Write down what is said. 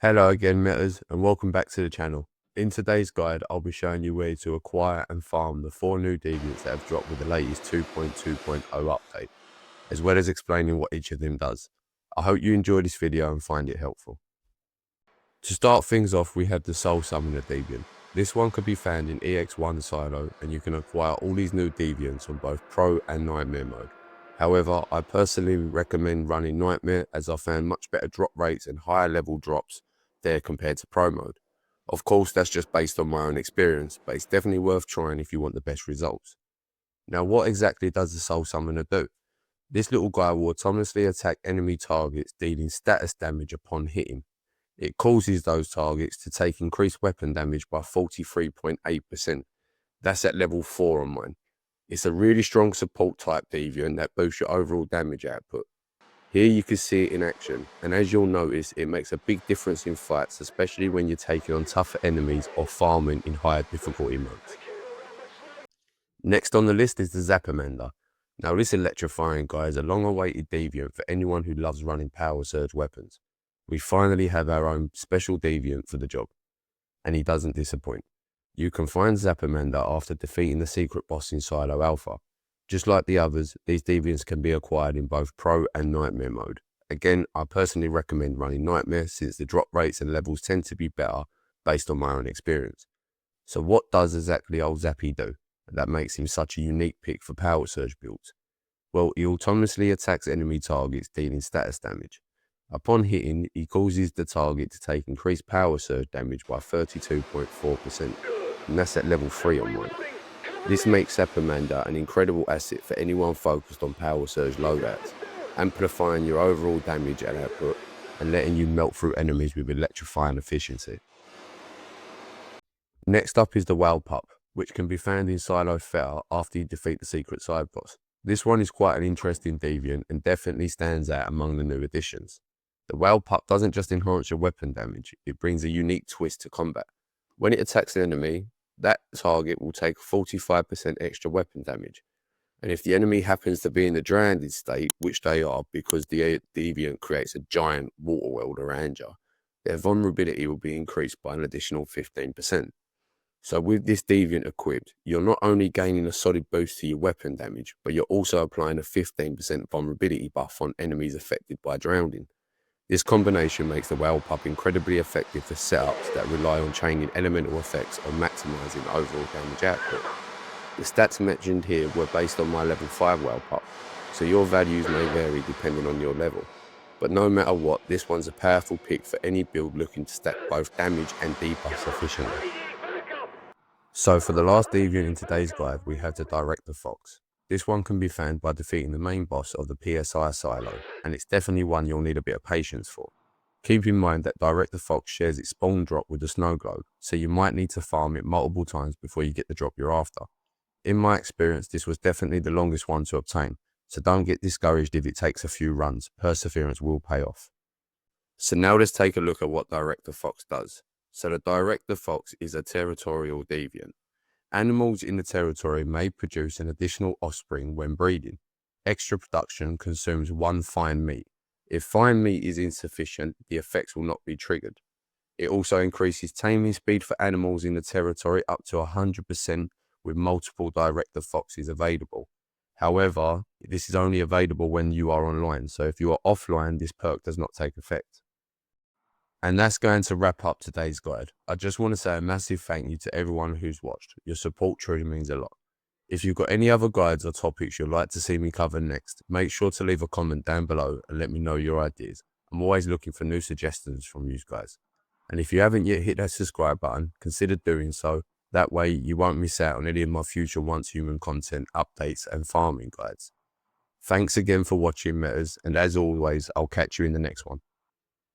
Hello again, Metas, and welcome back to the channel. In today's guide, I'll be showing you where to acquire and farm the 4 new deviants that have dropped with the latest 2.2.0 update, as well as explaining what each of them does. I hope you enjoy this video and find it helpful. To start things off, we have the Soul Summoner Deviant. This one can be found in EX1 Silo, and you can acquire all these new deviants on both Pro and Nightmare mode. However, I personally recommend running Nightmare, as I found much better drop rates and higher level drops there compared to Pro mode. Of course, that's just based on my own experience, but it's definitely worth trying if you want the best results. Now, what exactly does the Soul Summoner do? This little guy will autonomously attack enemy targets, dealing status damage upon hitting. It causes those targets to take increased weapon damage by 43.8%. That's at level 4 on mine. It's a really strong support type deviant that boosts your overall damage output. Here you can see it in action, and as you'll notice, it makes a big difference in fights, especially when you're taking on tougher enemies or farming in higher difficulty modes. Next on the list is the Zapamander. Now this electrifying guy is a long awaited deviant for anyone who loves running power surge weapons. We finally have our own special deviant for the job, and he doesn't disappoint. You can find Zapamander after defeating the secret boss in Silo Alpha. Just like the others, these deviants can be acquired in both Pro and Nightmare mode. Again, I personally recommend running Nightmare since the drop rates and levels tend to be better based on my own experience. So what does exactly old Zappy do that makes him such a unique pick for power surge builds? Well, he autonomously attacks enemy targets, dealing status damage. Upon hitting, he causes the target to take increased power surge damage by 32.4%, and that's at level 3 on mine. This makes Zapamander an incredible asset for anyone focused on power surge loadouts, amplifying your overall damage and output and letting you melt through enemies with electrifying efficiency. Next up is the Whale Pup, which can be found in Silo Feta after you defeat the secret side boss. This one is quite an interesting deviant and definitely stands out among the new additions. The Whale Pup doesn't just enhance your weapon damage, it brings a unique twist to combat. When it attacks an enemy, that target will take 45% extra weapon damage. And if the enemy happens to be in the drowned state, which they are because the deviant creates a giant water world around you, their vulnerability will be increased by an additional 15%. So with this deviant equipped, you're not only gaining a solid boost to your weapon damage, but you're also applying a 15% vulnerability buff on enemies affected by drowning. This combination makes the Whale Pup incredibly effective for setups that rely on chaining elemental effects or maximising overall damage output. The stats mentioned here were based on my level 5 Whale Pup, so your values may vary depending on your level. But no matter what, this one's a powerful pick for any build looking to stack both damage and debuffs efficiently. So for the last deviant in today's guide, we have the Director Fox. This one can be found by defeating the main boss of the PSI silo, and it's definitely one you'll need a bit of patience for. Keep in mind that Director Fox shares its spawn drop with the snow globe, so you might need to farm it multiple times before you get the drop you're after. In my experience, this was definitely the longest one to obtain, so don't get discouraged if it takes a few runs. Perseverance will pay off. So now let's take a look at what Director Fox does. So the Director Fox is a territorial deviant. Animals in the territory may produce an additional offspring when breeding. Extra production consumes 1 fine meat. If fine meat is insufficient, the effects will not be triggered. It also increases taming speed for animals in the territory up to 100% with multiple Director Foxes available. However, this is only available when you are online, so if you are offline, this perk does not take effect. And that's going to wrap up today's guide. I just want to say a massive thank you to everyone who's watched. Your support truly means a lot. If you've got any other guides or topics you'd like to see me cover next, make sure to leave a comment down below and let me know your ideas. I'm always looking for new suggestions from you guys. And if you haven't yet hit that subscribe button, consider doing so. That way you won't miss out on any of my future Once Human content, updates and farming guides. Thanks again for watching, Metas, and as always, I'll catch you in the next one.